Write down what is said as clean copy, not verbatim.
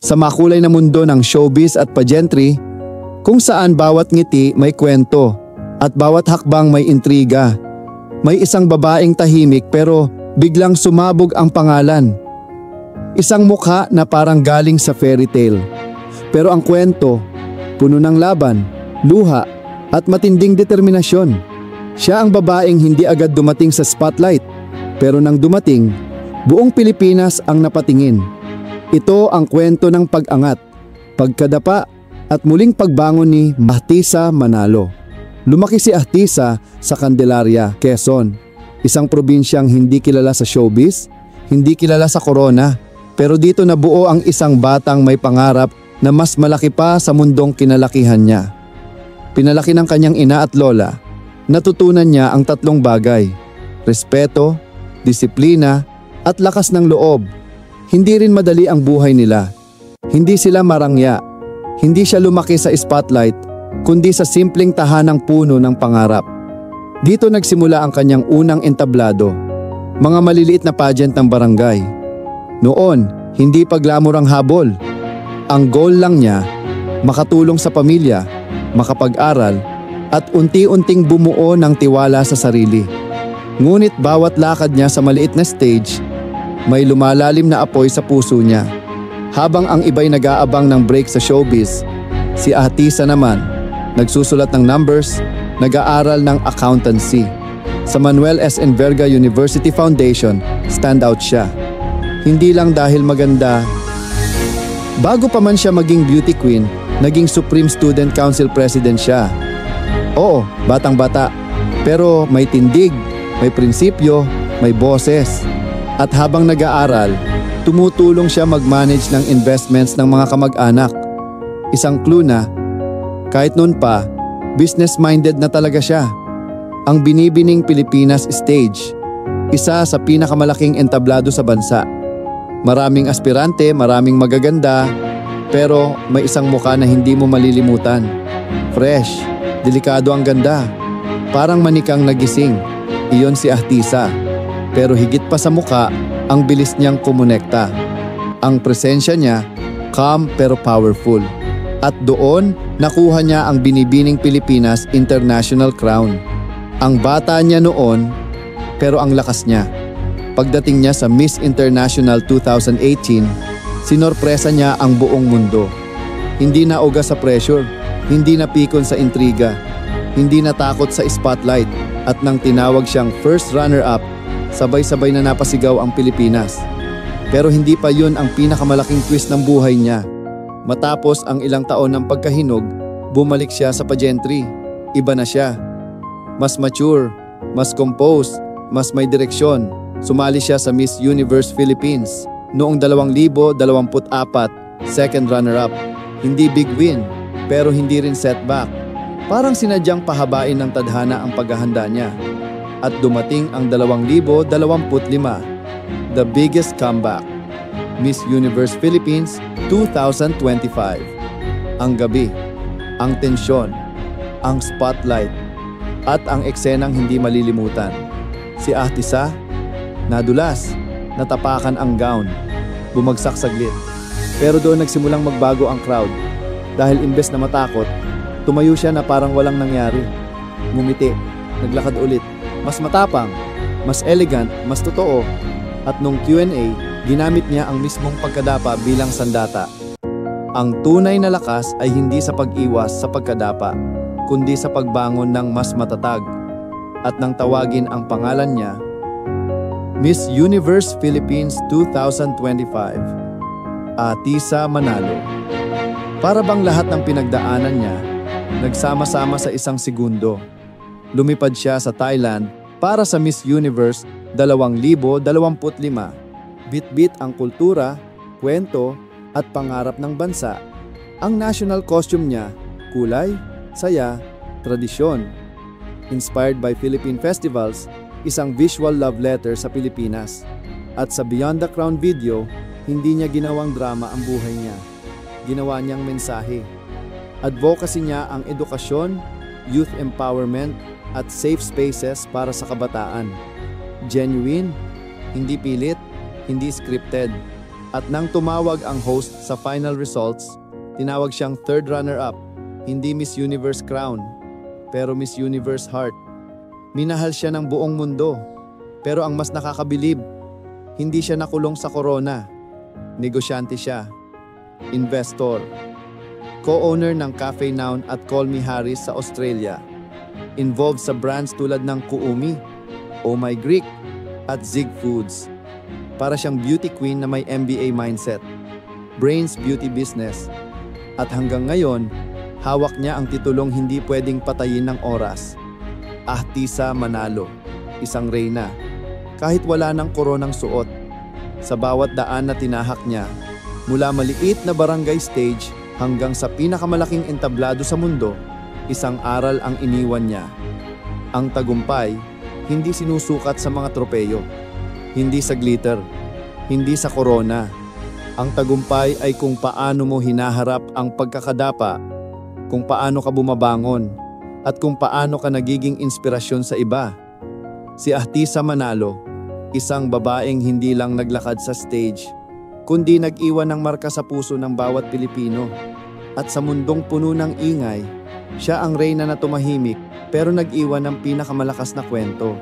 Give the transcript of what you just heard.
Sa makulay na mundo ng showbiz at pageantry, kung saan bawat ngiti may kwento at bawat hakbang may intriga. May isang babaeng tahimik pero biglang sumabog ang pangalan. Isang mukha na parang galing sa fairy tale. Pero ang kwento, puno ng laban, luha at matinding determinasyon. Siya ang babaeng hindi agad dumating sa spotlight, pero nang dumating, buong Pilipinas ang napatingin. Ito ang kwento ng pag-angat, pagkadapa at muling pagbangon ni Ahtisa Manalo. Lumaki si Ahtisa sa Candelaria, Quezon, isang probinsyang hindi kilala sa showbiz, hindi kilala sa corona, pero dito nabuo ang isang batang may pangarap na mas malaki pa sa mundong kinalakihan niya. Pinalaki ng kanyang ina at lola, natutunan niya ang tatlong bagay: respeto, disiplina, at lakas ng loob. Hindi rin madali ang buhay nila. Hindi sila marangya. Hindi siya lumaki sa spotlight, kundi sa simpleng tahanang puno ng pangarap. Dito nagsimula ang kanyang unang entablado, mga maliliit na pageant ng barangay. Noon, hindi pa glamour ang habol. Ang goal lang niya, makatulong sa pamilya, makapag-aral, at unti-unting bumuo ng tiwala sa sarili. Ngunit bawat lakad niya sa maliit na stage, may lumalalim na apoy sa puso niya. Habang ang iba'y nag-aabang ng break sa showbiz, si Ahtisa naman, nagsusulat ng numbers, nag-aaral ng accountancy. Sa Manuel S. Enverga University Foundation, standout siya. Hindi lang dahil maganda. Bago pa man siya maging beauty queen, naging Supreme Student Council President siya. Oo, batang-bata, pero may tindig, may prinsipyo, may boses. At habang nag-aaral, tumutulong siya mag-manage ng investments ng mga kamag-anak. Isang clue na, kahit noon pa, business-minded na talaga siya. Ang Binibining Pilipinas stage, isa sa pinakamalaking entablado sa bansa. Maraming aspirante, maraming magaganda, pero may isang mukha na hindi mo malilimutan. Fresh, delikado ang ganda, parang manikang nagising. Iyon si Ahtisa. Pero higit pa sa mukha, ang bilis niyang kumonekta. Ang presensya niya, calm pero powerful. At doon, nakuha niya ang Binibining Pilipinas International Crown. Ang bata niya noon, pero ang lakas niya. Pagdating niya sa Miss International 2018, sinorpresa niya ang buong mundo. Hindi na uga sa pressure, hindi napikon sa intriga, hindi natakot sa spotlight, at nang tinawag siyang first runner-up, sabay-sabay na napasigaw ang Pilipinas. Pero hindi pa yun ang pinakamalaking twist ng buhay niya. Matapos ang ilang taon ng pagkahinog, bumalik siya sa pageantry. Iba na siya. Mas mature, mas composed, mas may direksyon. Sumali siya sa Miss Universe Philippines noong 2024, second runner-up. Hindi big win, pero hindi rin setback. Parang sinadyang pahabain ng tadhana ang paghahanda niya. At dumating ang 2025, the biggest comeback, Miss Universe Philippines 2025. Ang gabi, ang tensyon, ang spotlight, at ang eksenang hindi malilimutan. Si Ahtisa, nadulas, natapakan ang gown, bumagsak saglit. Pero doon nagsimulang magbago ang crowd. Dahil imbes na matakot, tumayo siya na parang walang nangyari. Ngumiti, naglakad ulit. Mas matapang, mas elegant, mas totoo. At nung Q&A, ginamit niya ang mismong pagkadapa bilang sandata. Ang tunay na lakas ay hindi sa pag-iwas sa pagkadapa, kundi sa pagbangon ng mas matatag. At nang tawagin ang pangalan niya, Miss Universe Philippines 2025, Ahtisa Manalo. Para bang lahat ng pinagdaanan niya, nagsama-sama sa isang segundo. Lumipad siya sa Thailand para sa Miss Universe 2025. Bit-bit ang kultura, kwento at pangarap ng bansa. Ang national costume niya, kulay, saya, tradisyon. Inspired by Philippine festivals, isang visual love letter sa Pilipinas. At sa Beyond the Crown video, hindi niya ginawang drama ang buhay niya. Ginawa niyang mensahe. Advocacy niya ang edukasyon, youth empowerment, at safe spaces para sa kabataan. Genuine, hindi pilit, hindi scripted. At nang tumawag ang host sa final results, tinawag siyang third runner-up, hindi Miss Universe crown, pero Miss Universe heart. Minahal siya ng buong mundo, pero ang mas nakakabilib, hindi siya nakulong sa corona. Negosyante siya, investor, co-owner ng Cafe Noun at Call Me Harris sa Australia. Involved sa brands tulad ng Kuumi, Oh My Greek, at Zig Foods. Para siyang beauty queen na may MBA mindset, brains beauty business. At hanggang ngayon, hawak niya ang titulong hindi pwedeng patayin ng oras. Ahtisa Manalo, isang reyna. Kahit wala ng koronang suot, sa bawat daan na tinahak niya, mula maliit na barangay stage hanggang sa pinakamalaking entablado sa mundo, isang aral ang iniwan niya. Ang tagumpay, hindi sinusukat sa mga tropeyo, hindi sa glitter, hindi sa corona. Ang tagumpay ay kung paano mo hinaharap ang pagkakadapa, kung paano ka bumabangon, at kung paano ka nagiging inspirasyon sa iba. Si Ahtisa Manalo, isang babaeng hindi lang naglakad sa stage, kundi nag-iwan ng marka sa puso ng bawat Pilipino. At sa mundong puno ng ingay, siya ang reyna na tumahimik pero nag-iwan ng pinakamalakas na kwento.